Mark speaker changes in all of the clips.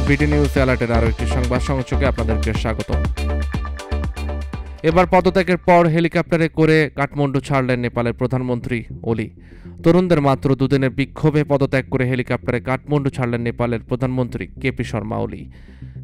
Speaker 1: BD news অ্যালার্টের আরও একটি সংবাদ সংযোগে আপনাদেরকে স্বাগত। এবার পদত্যাগের পর হেলিকপ্টারে করে কাঠমান্ডু ছাড়লেন নেপালের প্রধানমন্ত্রী ওলি। তরুণদের মাত্র দুদিনের বিক্ষোভে পদত্যাগ করে হেলিকপ্টারে কাঠমান্ডু ছাড়লেন নেপালের প্রধানমন্ত্রী কেপি শর্মা ওলি।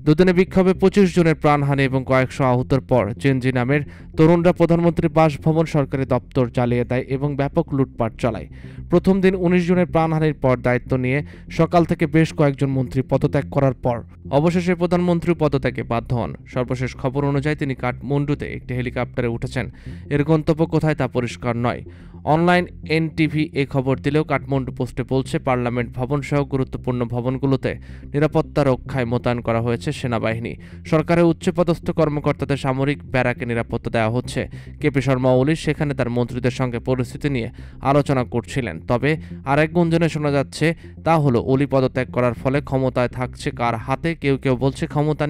Speaker 1: দুদিনের বিক্ষোভে 25 জনের প্রাণহানি এবং কয়েকশো আহতের পর জেনজি নামের তরুণরা প্রধানমন্ত্রীর বাসভবন, সরকারি দপ্তর জ্বালিয়ে দেয় এবং ব্যাপক লুটপাট চালায়। প্রথম দিন 19 জনের প্রাণহানির পর দায়িত্ব নিয়ে সকাল থেকে বেশ কয়েকজন মন্ত্রী পদত্যাগ করার পর অবশেষে প্রধানমন্ত্রী পদত্যাগে বাধ্য হন। সর্বশেষ খবর অনুযায়ী তিনি কাঠমান্ডুতে একটি হেলিকপ্টারে উঠেছেন। এর গন্তব্য কোথায় তা পরিষ্কার নয়। অনলাইন এনটিভি এই খবর দিলেও কাঠমান্ডু পোস্টে বলছে পার্লামেন্ট ভবন সহ গুরুত্বপূর্ণ ভবনগুলোতে নিরাপত্তা রক্ষায় মোতায়েন করা হয়েছে সেনাবাহিনী। সরকারের উচ্চপদস্থ কর্মকর্তাদের সামরিক ব্যারাকে নিরাপত্তা দেওয়া হচ্ছে। কেপি শর্মা ওলি সেখানে তার মন্ত্রীদের সঙ্গে পরিস্থিতি নিয়ে আলোচনা করছিলেন। তবে আরেক গুঞ্জনে শোনা যাচ্ছে তা হলো ওলি পদত্যাগ করার ফলে ক্ষমতায় থাকছে কার হাতে। কেউ কেউ বলছে ক্ষমতা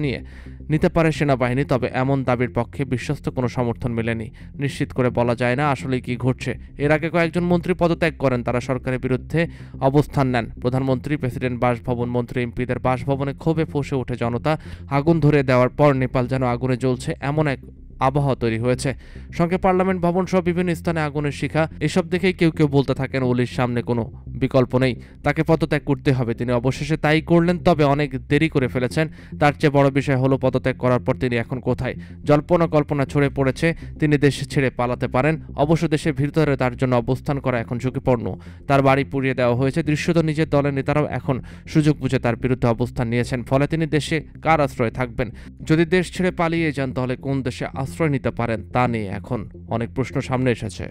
Speaker 1: নিতে পারে সেনাবাহিনী, তবে এমন দাবির পক্ষে বিশ্বস্ত কোনো সমর্থন মেলেনি। নিশ্চিত করে বলা যায় না আসলে কি ঘটছে। এর আগে কয়েকজন মন্ত্রী পদত্যাগ করেন, তারা সরকারের বিরুদ্ধে অবস্থান নেন। প্রধানমন্ত্রী, প্রেসিডেন্ট বাসভবন, মন্ত্রী, এমপিদের বাসভবনে ক্ষোভে ফুঁসে ওঠে জনতা। আগুন ধরে দেওয়ার পর নেপাল যেন আগুনে জ্বলছে এমন এক আবহাওয়া তৈরি হয়েছে। সঙ্গে পার্লামেন্ট ভবন সহ বিভিন্ন স্থানে আগুনের শিখা। এসব দেখেই কেউ কেউ বলতে থাকেন ওলির সামনে কোনো বিকল্প নেই, তাকে পদত্যাগ করতে হবে। তিনি অবশেষে তাই করলেন, তবে অনেক দেরি করে ফেলেছেন। তার চেয়ে বড় বিষয় হলো পদত্যাগ করার পর তিনি এখন কোথায়। জল্পনা কল্পনা ছড়ে পড়েছে তিনি দেশ ছেড়ে পালাতে পারেন। অবশ্য দেশের ভিতরে তার জন্য অবস্থান করা এখন ঝুঁকিপূর্ণ। তার বাড়ি পুড়িয়ে দেওয়া হয়েছে। দৃশ্যত নিজের দলের নেতারাও এখন সুযোগ বুঝে তার বিরুদ্ধে অবস্থান নিয়েছেন। ফলে তিনি দেশে কার আশ্রয় থাকবেন? যদি দেশ ছেড়ে পালিয়ে যান তাহলে কোন দেশে আশ্রয় নিতে পারেন তা নিয়ে এখন অনেক প্রশ্ন সামনে এসেছে।